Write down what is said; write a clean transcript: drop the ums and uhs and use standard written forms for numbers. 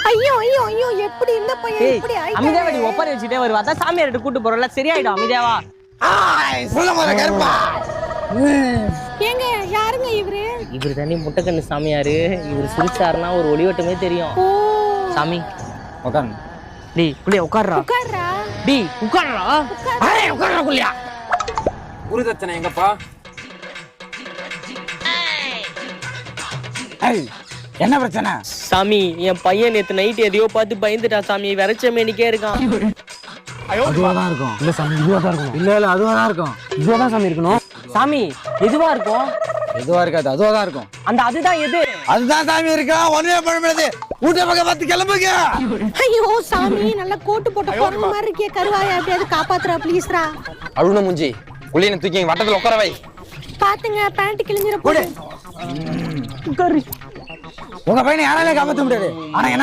ஐயோ ஐயோ ஐயோ எப்படி இந்த பையன் இப்படி ஆயிட்டாரு? அமிதாவடி ஒப்பரை வச்சுட்டே வருவா. அதான் சாமியார்ட்ட கூட்டு போறோம்ல, சரியாயிடும் அமிதாவா. சொல்ல போற கருப்பா. ஏங்க யாருங்க இவரு? இவரு தண்ணி முட்டைக்கண்ணு சாமியாரு. இவரு சிரிச்சாருன்னா ஒரு ஒளிவட்டமே தெரியும். ஓ சாமி உட்காருங்க. டேய் குளியா உட்கார்றா. உட்கார்றா. டேய் உட்கார்றா. உட்காருங்க குள்ளியா. குருதட்சணை எங்கப்பா? என்ன பிரச்சனை? சாமி என் பையன் நேத்து நைட் எதையோ பார்த்து பயந்துட்டா சாமி. விரைச்ச மேனிக்கே இருக்கான். அதுவாதான் இருக்கும். இல்ல சாமி இதுவாதான் இருக்கும். இல்ல அதுவாதான் இருக்கும். இதுவாதான் சாமி இருக்கணும். சாமி எதுவா இருக்கும்? எதுவா இருக்காது, அதுவாதான் இருக்கும். அந்த அதுதான் எது? அதுதான் சாமி இருக்கா. ஒண்ணே பண்ண முடியாது. ஊட்ட பக்கம் பார்த்து கிளம்புங்க. ஐயோ சாமி நல்ல கோட்டு போட்ட குரங்கு மாதிரி இருக்கே. கருவாயா எப்படியாவது காப்பாத்துறா ப்ளீஸ்ரா. அழுன மூஞ்சி புள்ளியனை தூக்கி வட்டத்துல உட்கார வை. பாத்துங்க பேண்ட் கிழிஞ்சிர போடு. உட்காரு. உங்க பையனை யாராலே காப்பாற்ற முடியாது. ஆனா என்ன